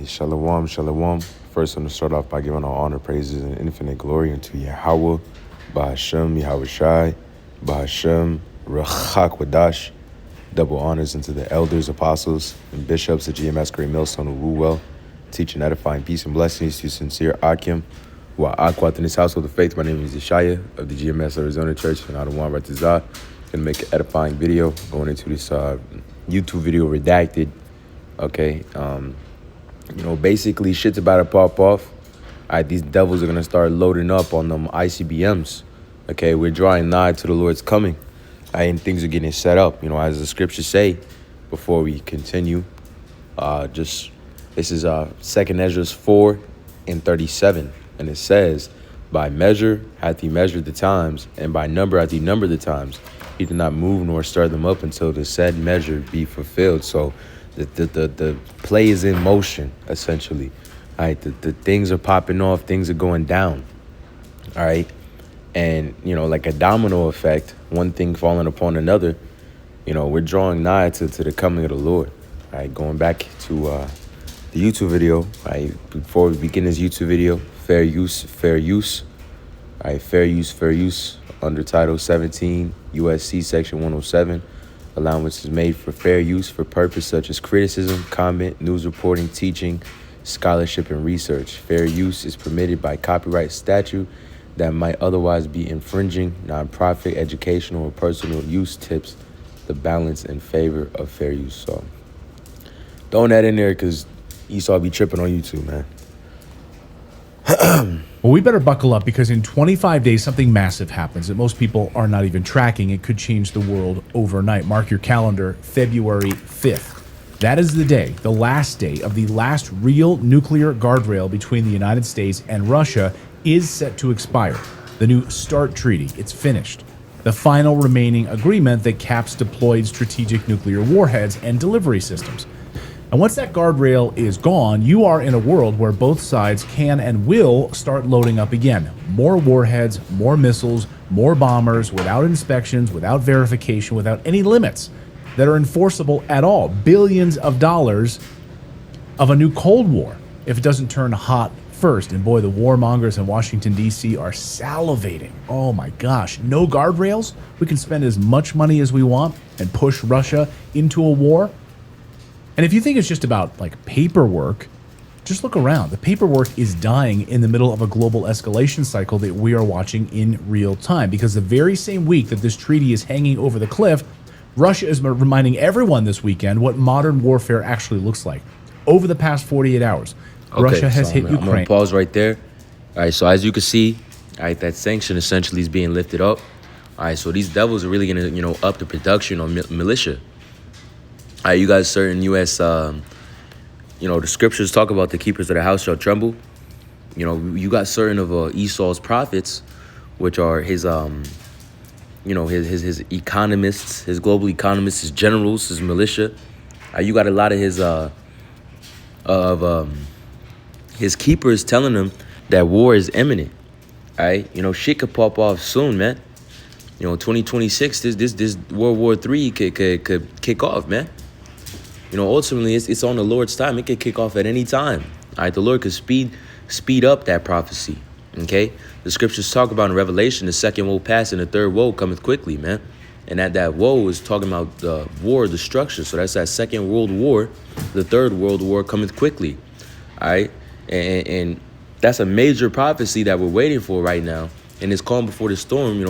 Shalom, shalom. First, I'm going to start off by giving all honor, praises, and infinite glory unto Yahweh, Bahashem, Yahweh Shai, Bahashem, Rachak Wadash. Double honors unto the elders, apostles, and bishops of GMS Great Millstone who rule well, teaching, edifying, peace, and blessings to sincere Akim, who are Akwat in this household of faith. My name is Yeshaya of the GMS Arizona Church, and I want Ratazah. Going to make an edifying video going into this YouTube video redacted. Okay, basically shit's about to pop off. All right, these devils are gonna start loading up on them ICBMs. Okay, we're drawing nigh to the Lord's coming. All right, and things are getting set up. As the scriptures say. Before we continue, this is 2nd Ezra 4:37, and it says, "By measure hath he measured the times, and by number hath he numbered the times. He did not move nor stir them up until the said measure be fulfilled." So the play is in motion, essentially. All right, the things are popping off, things are going down. All right, and like a domino effect, one thing falling upon another. We're drawing nigh to the coming of the Lord. All right, going back to the YouTube video. All right, before we begin this YouTube video, fair use, fair use. All right, fair use under Title 17 USC Section 107. Allowance is made for fair use for purpose such as criticism, comment, news reporting, teaching, scholarship, and research. Fair use is permitted by copyright statute that might otherwise be infringing. Nonprofit, educational, or personal use tips the balance in favor of fair use. So throwing that in there because Esau be tripping on YouTube, man. Well, we better buckle up because in 25 days, something massive happens that most people are not even tracking. It could change the world overnight. Mark your calendar, February 5th. That is the day, the last day of the last real nuclear guardrail between the United States and Russia is set to expire. The new START treaty, it's finished. The final remaining agreement that caps deployed strategic nuclear warheads and delivery systems. And once that guardrail is gone, you are in a world where both sides can and will start loading up again. More warheads, more missiles, more bombers, without inspections, without verification, without any limits that are enforceable at all. Billions of dollars of a new Cold War if it doesn't turn hot first. And boy, the warmongers in Washington, D.C. are salivating. Oh my gosh, no guardrails? We can spend as much money as we want and push Russia into a war? And if you think it's just about like paperwork, just look around. The paperwork is dying in the middle of a global escalation cycle that we are watching in real time, because the very same week that this treaty is hanging over the cliff, Russia is reminding everyone this weekend what modern warfare actually looks like. Over the past 48 hours, Russia has hit Ukraine. I'm going to pause right there. All right, so as you can see, all right, that sanction essentially is being lifted up. All right, so these devils are really going to, up the production on militia. All right, you guys, certain U.S., the scriptures talk about the keepers of the house shall tremble. You got certain of Esau's prophets, which are his, his economists, his global economists, his generals, his militia. You got a lot of his keepers telling him that war is imminent. All right, shit could pop off soon, man. 2026, this World War III could kick off, man. Ultimately, it's on the Lord's time. It could kick off at any time. All right, the Lord could speed up that prophecy. Okay, the scriptures talk about in Revelation, the second woe pass and the third woe cometh quickly, man. And that woe is talking about the war, destruction. So that's that Second World War. The Third World War cometh quickly. All right, and that's a major prophecy that we're waiting for right now, and it's calm before the storm.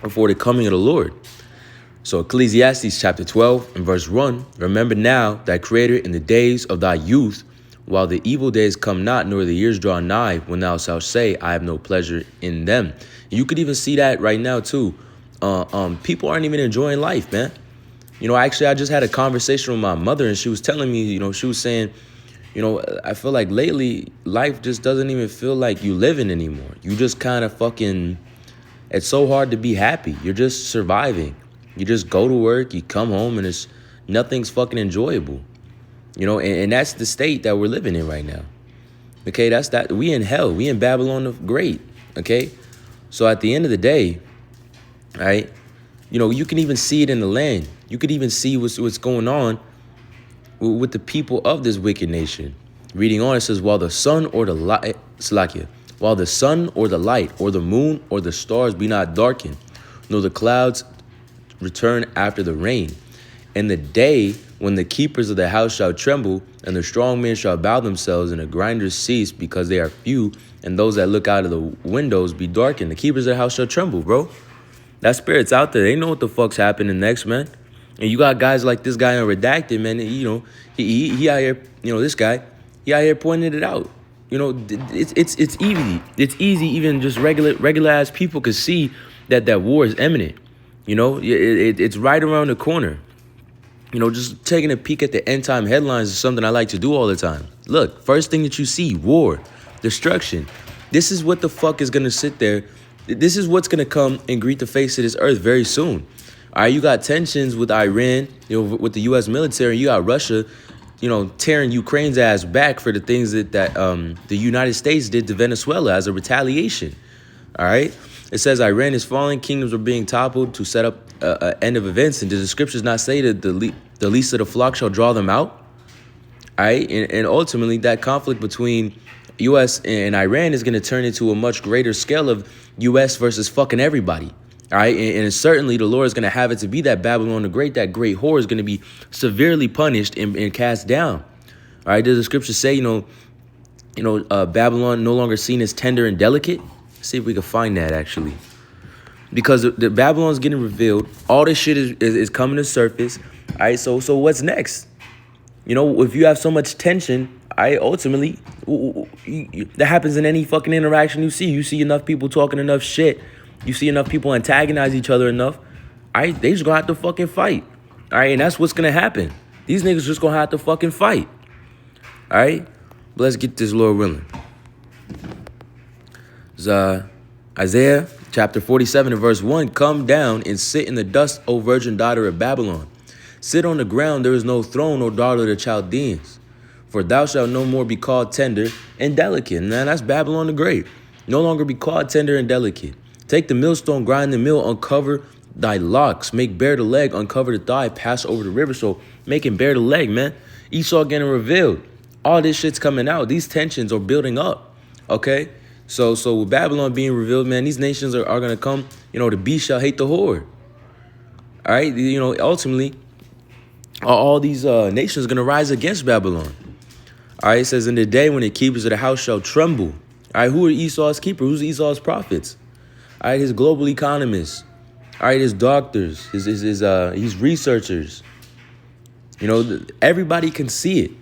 Before the coming of the Lord. So Ecclesiastes chapter 12 and verse 1, remember now thy Creator in the days of thy youth, while the evil days come not, nor the years draw nigh, when thou shalt say, I have no pleasure in them. You could even see that right now too. People aren't even enjoying life, man. Actually, I just had a conversation with my mother, and she was telling me, she was saying, I feel like lately life just doesn't even feel like you living anymore. You just kind of it's so hard to be happy. You're just surviving. You just go to work, you come home, and nothing's fucking enjoyable. And that's the state that we're living in right now. Okay, we in hell. We in Babylon the Great. Okay, so at the end of the day, right, you can even see it in the land. You could even see what's going on with the people of this wicked nation. Reading on, it says, while the sun or the light, while the sun or the light or the moon or the stars be not darkened, nor the clouds return after the rain. And the day when the keepers of the house shall tremble, and the strong men shall bow themselves, and the grinders cease because they are few, and those that look out of the windows be darkened. The keepers of the house shall tremble, bro. That spirit's out there. They know what the fuck's happening next, man. And you got guys like this guy on Redacted, man. You know, he out here, you know, this guy, he out here pointing it out. You know, it's easy. It's easy. Even just regular ass people could see that war is imminent. You know, it's right around the corner. You know, just taking a peek at the end time headlines is something I like to do all the time. Look, first thing that you see, war, destruction. This is what the fuck is gonna sit there. This is what's gonna come and greet the face of this earth very soon. All right, you got tensions with Iran, you know, with the U.S. military. You got Russia, you know, tearing Ukraine's ass back for the things that the United States did to Venezuela as a retaliation. All right. It says Iran is falling, kingdoms are being toppled to set up an end of events. And does the scriptures not say that the least of the flock shall draw them out? All right. And ultimately, that conflict between U.S. and Iran is going to turn into a much greater scale of U.S. versus fucking everybody. All right. And certainly the Lord is going to have it to be that Babylon the Great, that great whore, is going to be severely punished and cast down. All right. Does the scripture say, Babylon no longer seen as tender and delicate? See if we can find that, actually. Because the Babylon's getting revealed. All this shit is coming to surface. All right, so what's next? You know, if you have so much tension, ultimately, that happens in any fucking interaction you see. You see enough people talking enough shit. You see enough people antagonize each other enough. All right, they just gonna have to fucking fight. All right, and that's what's gonna happen. These niggas just gonna have to fucking fight. All right, but let's get this Lord willing. Isaiah chapter 47 and verse 1, come down and sit in the dust, O virgin daughter of Babylon. Sit on the ground, there is no throne, O daughter of the Chaldeans. For thou shalt no more be called tender and delicate. Now that's Babylon the Great. No longer be called tender and delicate. Take the millstone, grind the mill, uncover thy locks. Make bare the leg, uncover the thigh, pass over the river. So making bare the leg, man. Esau getting revealed. All this shit's coming out. These tensions are building up, okay? So with Babylon being revealed, man, these nations are going to come, you know, the beast shall hate the whore. All right, you know, ultimately, all these nations are going to rise against Babylon. All right, it says, in the day when the keepers of the house shall tremble. All right, who are Esau's keepers? Who's Esau's prophets? All right, his global economists. All right, his doctors, his researchers. You know, everybody can see it,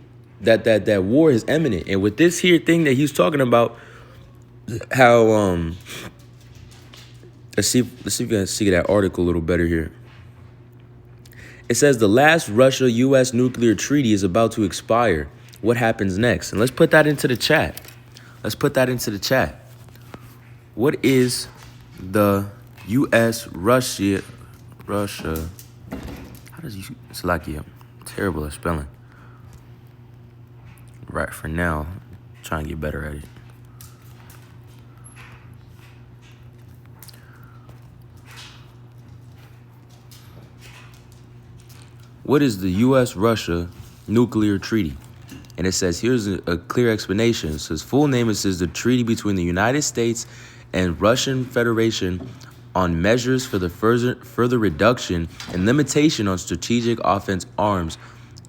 that war is imminent. And with this here thing that he's talking about, how let's see if we can see that article a little better here. It says the last Russia-U.S. nuclear treaty is about to expire. What happens next? And let's put that into the chat. What is the U.S. Russia? How does you Slovakia? Terrible at spelling. Right, for now, trying to get better at it. What is the U.S.-Russia nuclear treaty? And it says, here's a clear explanation. It says, full name, it says the treaty between the United States and Russian Federation on measures for the further reduction and limitation on strategic offense arms,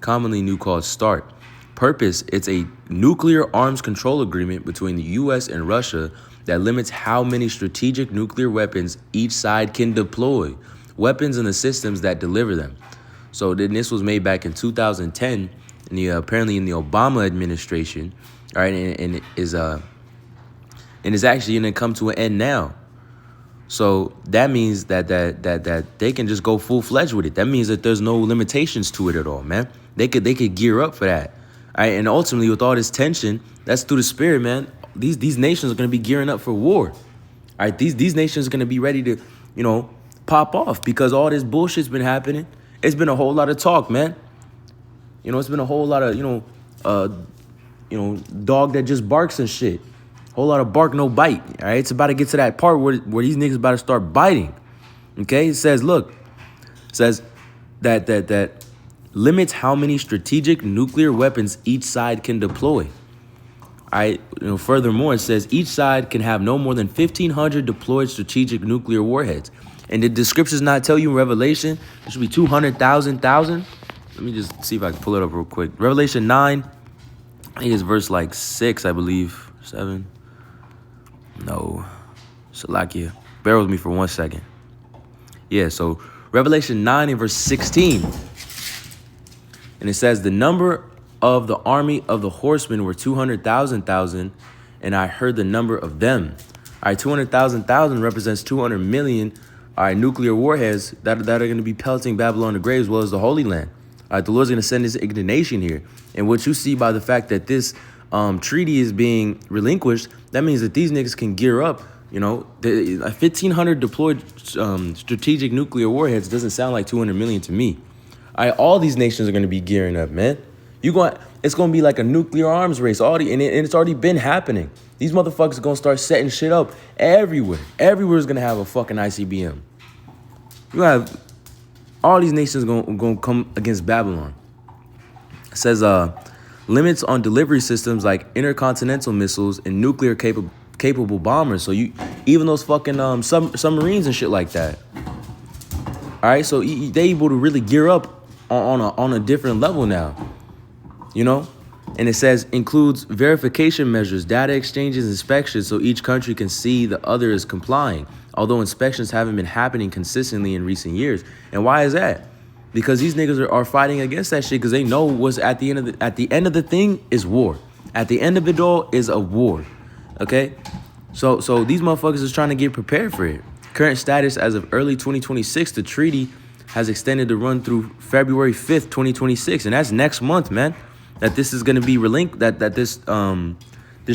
commonly new called START. Purpose, it's a nuclear arms control agreement between the U.S. and Russia that limits how many strategic nuclear weapons each side can deploy, weapons and the systems that deliver them. So then this was made back in 2010, apparently in the Obama administration, all right, and is actually going to come to an end now. So that means that they can just go full-fledged with it. That means that there's no limitations to it at all, man. They could gear up for that. All right, and ultimately with all this tension, that's through the spirit, man. These nations are going to be gearing up for war. All right, these nations are going to be ready to, you know, pop off because all this bullshit's been happening. It's been a whole lot of talk, man. You know, it's been a whole lot of, dog that just barks and shit. Whole lot of bark, no bite. All right, it's about to get to that part where these niggas about to start biting. Okay, it says, look, it says that limits how many strategic nuclear weapons each side can deploy. Furthermore, it says each side can have no more than 1,500 deployed strategic nuclear warheads. And the descriptions not tell you in Revelation, it should be 200,000. Let me just see if I can pull it up real quick. Revelation 9, I think it's verse like 6, I believe. 7. No. Salakia. Bear with me for 1 second. Yeah, so Revelation 9 and verse 16. And it says, the number of the army of the horsemen were 200,000, and I heard the number of them. 200,000 represents 200 million, nuclear warheads that are going to be pelting Babylon the Great as well as the Holy Land. The Lord's going to send his indignation here. And what you see by the fact that this treaty is being relinquished, that means that these niggas can gear up. 1,500 deployed strategic nuclear warheads doesn't sound like 200 million to me. All these nations are going to be gearing up, man. It's going to be like a nuclear arms race, and it's already been happening. These motherfuckers are going to start setting shit up everywhere. Everywhere is going to have a fucking ICBM. You have all these nations going to come against Babylon. It says limits on delivery systems like intercontinental missiles and nuclear capable bombers. So even those fucking submarines and shit like that. All right, so they able to really gear up on a different level now. And it says includes verification measures, data exchanges, inspections, so each country can see the other is complying. Although inspections haven't been happening consistently in recent years. And why is that? Because these niggas are fighting against that shit because they know what's at the end of the thing is war. At the end of it all is a war. Okay? So these motherfuckers is trying to get prepared for it. Current status as of early 2026, the treaty has extended the run through February 5th, 2026. And that's next month, man. That this is going to be relinquished, that this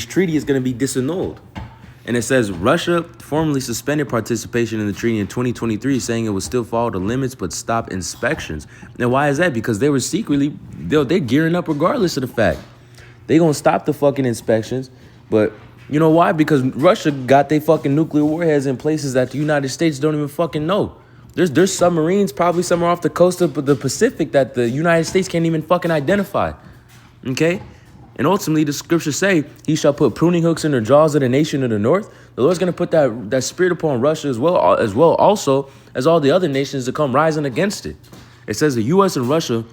treaty is going to be disannulled. And it says Russia formally suspended participation in the treaty in 2023, saying it would still follow the limits but stop inspections. Now, why is that? Because they were secretly, they're gearing up regardless of the fact. They going to stop the fucking inspections. But you know why? Because Russia got their fucking nuclear warheads in places that the United States don't even fucking know. There's submarines probably somewhere off the coast of the Pacific that the United States can't even fucking identify. Okay? And ultimately, the scriptures say, he shall put pruning hooks in the jaws of the nation of the north. The Lord's going to put that spirit upon Russia as well also as all the other nations that come rising against it. It says the U.S. and Russia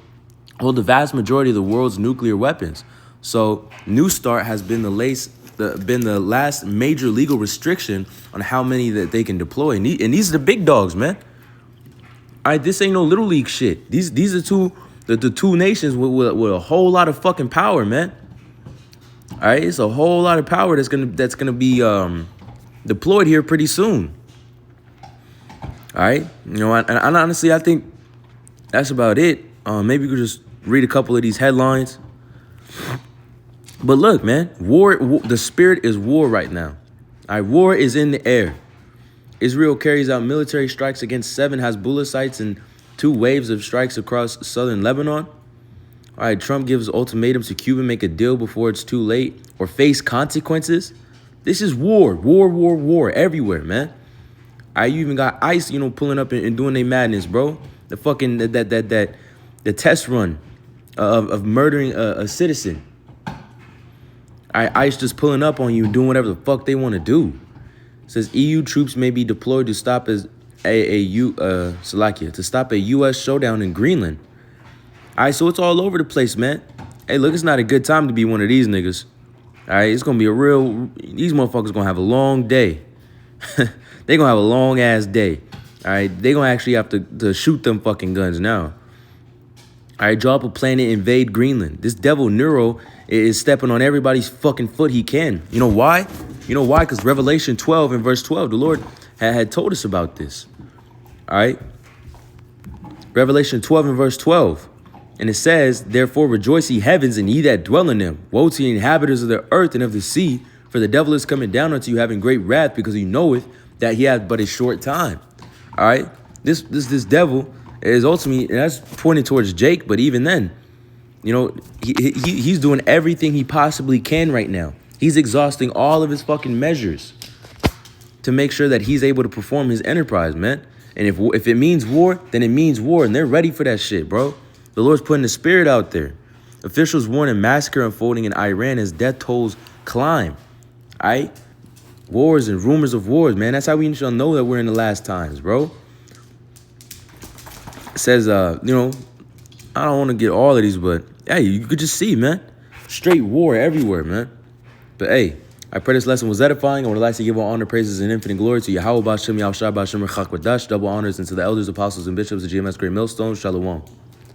hold the vast majority of the world's nuclear weapons. So New START has been the last major legal restriction on how many that they can deploy. And these are the big dogs, man. All right, this ain't no little league shit. These are the two nations with a whole lot of fucking power, man. All right, it's a whole lot of power that's gonna be deployed here pretty soon. All right, and honestly, I think that's about it. Maybe we could just read a couple of these headlines. But look, man, war. The spirit is war right now. All right, war is in the air. Israel carries out military strikes against 7 Hezbollah sites and 2 waves of strikes across southern Lebanon. All right, Trump gives ultimatum to Cuba, make a deal before it's too late or face consequences. This is war everywhere, man. All right, you even got ICE, pulling up and doing their madness, bro. The fucking the test run of murdering a citizen. All right, ICE just pulling up on you and doing whatever the fuck they want to do. It says EU troops may be deployed to stop stop a U.S. showdown in Greenland. All right, so it's all over the place, man. Hey, look, it's not a good time to be one of these niggas. All right, it's going to be these motherfuckers going to have a long day. They're going to have a long-ass day. All right, they're going to actually have to shoot them fucking guns now. All right, drop a plane and invade Greenland. This devil Nero is stepping on everybody's fucking foot he can. You know why? Because Revelation 12 and verse 12, the Lord had told us about this. All right? Revelation 12 and verse 12. And it says, therefore rejoice ye heavens and ye that dwell in them. Woe to the inhabitants of the earth and of the sea, for the devil is coming down unto you having great wrath, because he knoweth that he hath but a short time. All right? This devil is ultimately, and that's pointing towards Jake, but even then, he's doing everything he possibly can right now. He's exhausting all of his fucking measures to make sure that he's able to perform his enterprise, man. And if it means war, then it means war, and they're ready for that shit, bro. The Lord's putting the spirit out there. Officials warning massacre unfolding in Iran as death tolls climb. All right? Wars and rumors of wars, man. That's how we shall know that we're in the last times, bro. It says, I don't want to get all of these, but hey, you could just see, man. Straight war everywhere, man. But hey, I pray this lesson was edifying. I would like to give all honor, praises, and infinite glory to Yahweh Bashem, Yahushua Bashem, Rechak Wadash, double honors, and to the elders, apostles, and bishops of GMS Great Millstone. Shalom.